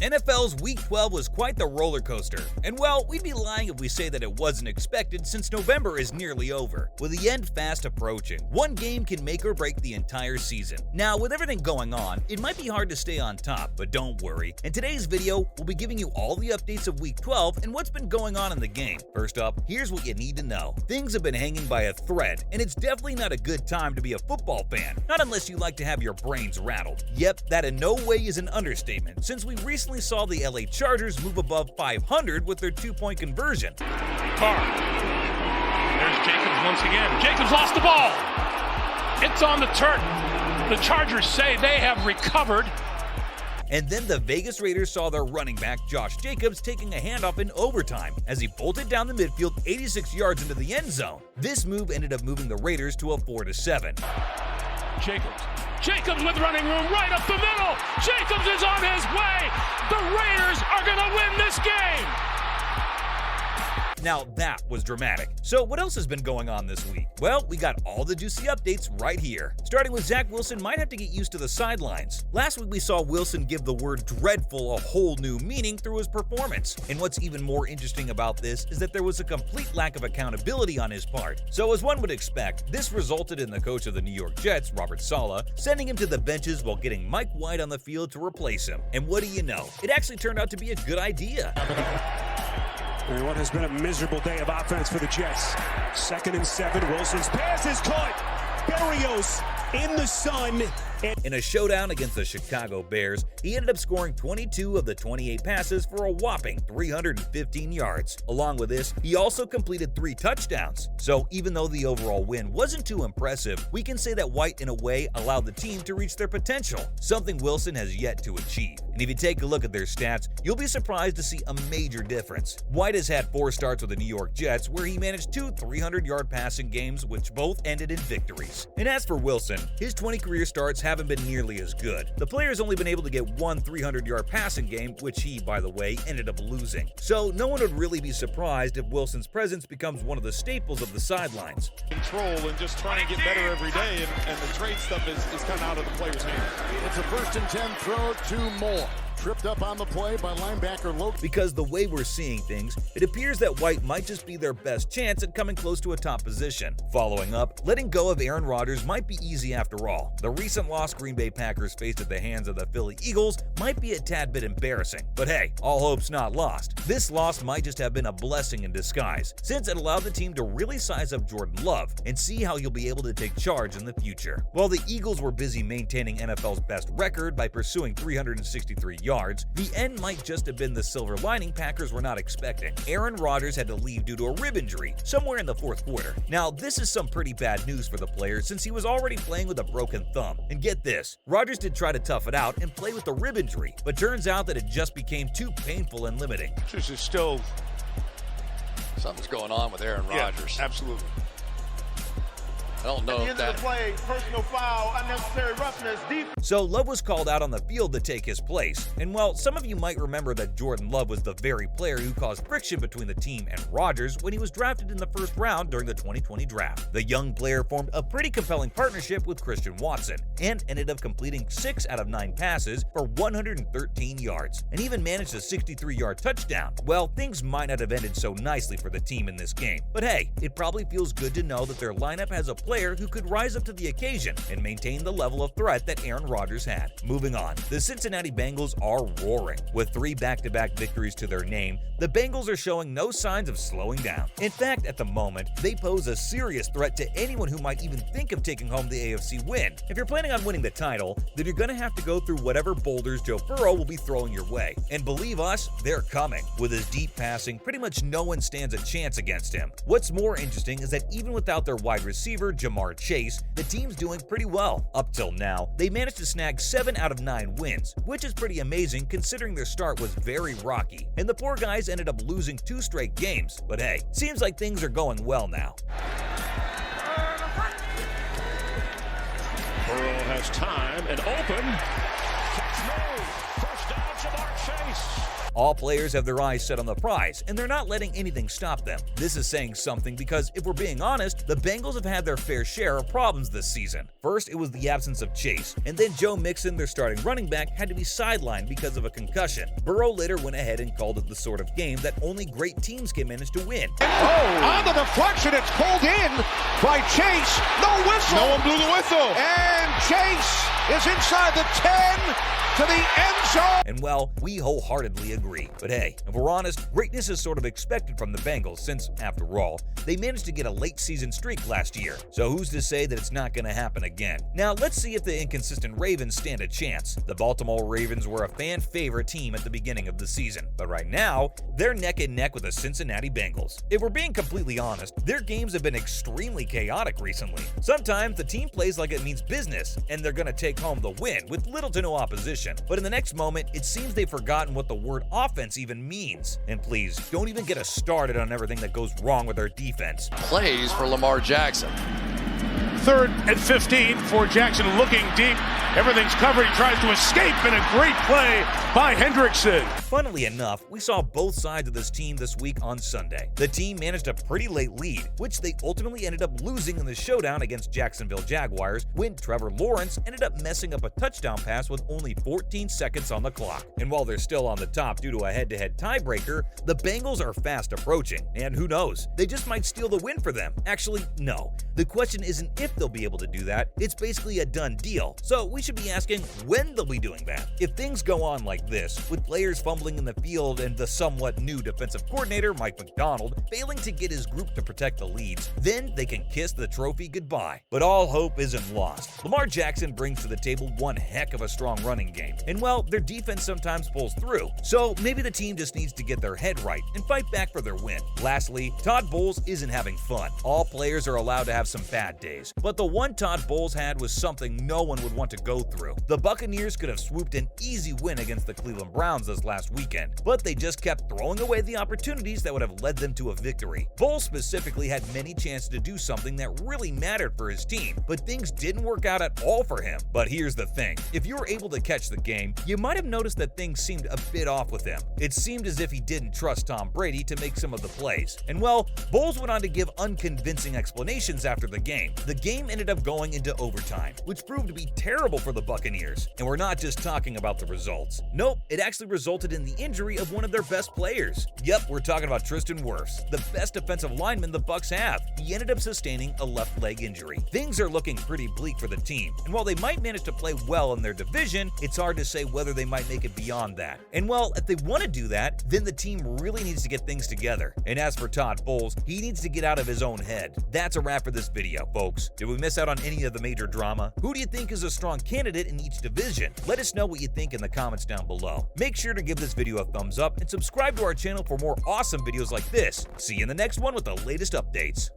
NFL's Week 12 was quite the roller coaster, and well, we'd be lying if we say that it wasn't expected since November is nearly over. With the end fast approaching, one game can make or break the entire season. Now, with everything going on, it might be hard to stay on top, but don't worry. In today's video, we'll be giving you all the updates of Week 12 and what's been going on in the game. First up, here's what you need to know. Things have been hanging by a thread, and it's definitely not a good time to be a football fan, not unless you like to have your brains rattled. Yep, that in no way is an understatement, since we recently saw the LA Chargers move above 500 with their two-point conversion. Carr. There's Jacobs once again. Jacobs lost the ball. It's on the turf. The Chargers say they have recovered. And then the Vegas Raiders saw their running back Josh Jacobs taking a handoff in overtime as he bolted down the midfield 86 yards into the end zone. This move ended up moving the Raiders to a 4-7. Jacobs with running room right up the middle. Jacobs is on his way. The Raiders are going to win this game. Now that was dramatic. So what else has been going on this week? Well, we got all the juicy updates right here. Starting with Zach Wilson might have to get used to the sidelines. Last week we saw Wilson give the word dreadful a whole new meaning through his performance. And what's even more interesting about this is that there was a complete lack of accountability on his part. So as one would expect, this resulted in the coach of the New York Jets, Saleh, sending him to the benches while getting Mike White on the field to replace him. And what do you know? It actually turned out to be a good idea. And what has been a miserable day of offense for the Jets. 2nd and 7, Wilson's pass is caught. Berrios in the sun. In a showdown against the Chicago Bears, he ended up scoring 22 of the 28 passes for a whopping 315 yards. Along with this, he also completed 3 touchdowns. So even though the overall win wasn't too impressive, we can say that White in a way allowed the team to reach their potential, something Wilson has yet to achieve. And if you take a look at their stats, you'll be surprised to see a major difference. White has had 4 starts with the New York Jets where he managed 2 300-yard passing games which both ended in victories. And as for Wilson, his 20 career starts haven't been nearly as good. The player's only been able to get 1 300-yard passing game, which he, by the way, ended up losing. So no one would really be surprised if Wilson's presence becomes one of the staples of the sidelines. Control and just trying to get better every day, and the trade stuff is kind of out of the player's hands. It's a 1st and 10 throw, 2 more. Tripped up on the play by linebacker Logan. Because the way we're seeing things, it appears that White might just be their best chance at coming close to a top position. Following up, letting go of Aaron Rodgers might be easy after all. The recent loss Green Bay Packers faced at the hands of the Philly Eagles might be a tad bit embarrassing. But hey, all hope's not lost. This loss might just have been a blessing in disguise, since it allowed the team to really size up Jordan Love and see how he'll be able to take charge in the future. While the Eagles were busy maintaining NFL's best record by pursuing 363 yards, the end might just have been the silver lining Packers were not expecting. Aaron Rodgers had to leave due to a rib injury somewhere in the 4th quarter. Now, this is some pretty bad news for the player since he was already playing with a broken thumb. And get this, Rodgers did try to tough it out and play with the rib injury, but turns out that it just became too painful and limiting. This is still... Something's going on with Aaron Rodgers. Yeah, absolutely. I don't know At the if end that... of the play, personal foul, unnecessary roughness, deep. So Love was called out on the field to take his place. And while some of you might remember that Jordan Love was the very player who caused friction between the team and Rodgers when he was drafted in the 1st round during the 2020 draft, the young player formed a pretty compelling partnership with Christian Watson and ended up completing 6 out of 9 passes for 113 yards and even managed a 63-yard touchdown. Well, things might not have ended so nicely for the team in this game, but hey, it probably feels good to know that their lineup has a player who could rise up to the occasion and maintain the level of threat that Aaron Rodgers had. Moving on, the Cincinnati Bengals are roaring. With 3 back-to-back victories to their name, the Bengals are showing no signs of slowing down. In fact, at the moment, they pose a serious threat to anyone who might even think of taking home the AFC win. If you're planning on winning the title, then you're going to have to go through whatever boulders Joe Burrow will be throwing your way. And believe us, they're coming. With his deep passing, pretty much no one stands a chance against him. What's more interesting is that even without their wide receiver, Jamar Chase, the team's doing pretty well. Up till now, they managed to snag 7 out of 9 wins, which is pretty amazing considering their start was very rocky, and the poor guys ended up losing 2 straight games. But hey, seems like things are going well now. Burrow has time and open. Catch made. First down, Jamar Chase. All players have their eyes set on the prize, and they're not letting anything stop them. This is saying something because, if we're being honest, the Bengals have had their fair share of problems this season. First, it was the absence of Chase, and then Joe Mixon, their starting running back, had to be sidelined because of a concussion. Burrow later went ahead and called it the sort of game that only great teams can manage to win. On the deflection, it's pulled in by Chase. No whistle. No one blew the whistle. And Chase is inside the 10 to the end zone. And well, we wholeheartedly agree. But hey, if we're honest, greatness is sort of expected from the Bengals since, after all, they managed to get a late season streak last year. So who's to say that it's not going to happen again? Now let's see if the inconsistent Ravens stand a chance. The Baltimore Ravens were a fan favorite team at the beginning of the season, but right now, they're neck and neck with the Cincinnati Bengals. If we're being completely honest, their games have been extremely chaotic recently. Sometimes the team plays like it means business, and they're going to take home the win with little to no opposition. But in the next moment, it seems they've forgotten what the word offense even means. And please, don't even get us started on everything that goes wrong with their defense. Plays for Lamar Jackson. 3rd and 15 for Jackson, looking deep. Everything's covered. He tries to escape, and a great play by Hendrickson. Funnily enough, we saw both sides of this team this week on Sunday. The team managed a pretty late lead, which they ultimately ended up losing in the showdown against Jacksonville Jaguars when Trevor Lawrence ended up messing up a touchdown pass with only 14 seconds on the clock. And while they're still on the top due to a head-to-head tiebreaker, the Bengals are fast approaching. And who knows, they just might steal the win for them. Actually, no. The question isn't if they'll be able to do that, it's basically a done deal. So we should be asking when they'll be doing that. If things go on like this, with players fumbling in the field and the somewhat new defensive coordinator, Mike Macdonald, failing to get his group to protect the leads, then they can kiss the trophy goodbye. But all hope isn't lost. Lamar Jackson brings to the table one heck of a strong running game, and well, their defense sometimes pulls through. So maybe the team just needs to get their head right and fight back for their win. Lastly, Todd Bowles isn't having fun. All players are allowed to have some bad days, but the one Todd Bowles had was something no one would want to go through. The Buccaneers could have swooped an easy win against the Cleveland Browns this last weekend, but they just kept throwing away the opportunities that would have led them to a victory. Bowles specifically had many chances to do something that really mattered for his team, but things didn't work out at all for him. But here's the thing, if you were able to catch the game, you might have noticed that things seemed a bit off with him. It seemed as if he didn't trust Tom Brady to make some of the plays. And well, Bowles went on to give unconvincing explanations after the game. The game ended up going into overtime, which proved to be terrible for the Buccaneers. And we're not just talking about the results. Nope, it actually resulted in the injury of one of their best players. Yep, we're talking about Tristan Wirfs, the best defensive lineman the Bucs have. He ended up sustaining a left leg injury. Things are looking pretty bleak for the team, and while they might manage to play well in their division, it's hard to say whether they might make it beyond that. And well, if they want to do that, then the team really needs to get things together. And as for Todd Bowles, he needs to get out of his own head. That's a wrap for this video, folks. Did we miss out on any of the major drama? Who do you think is a strong candidate in each division? Let us know what you think in the comments down below. Make sure to give this video a thumbs up and subscribe to our channel for more awesome videos like this. See you in the next one with the latest updates.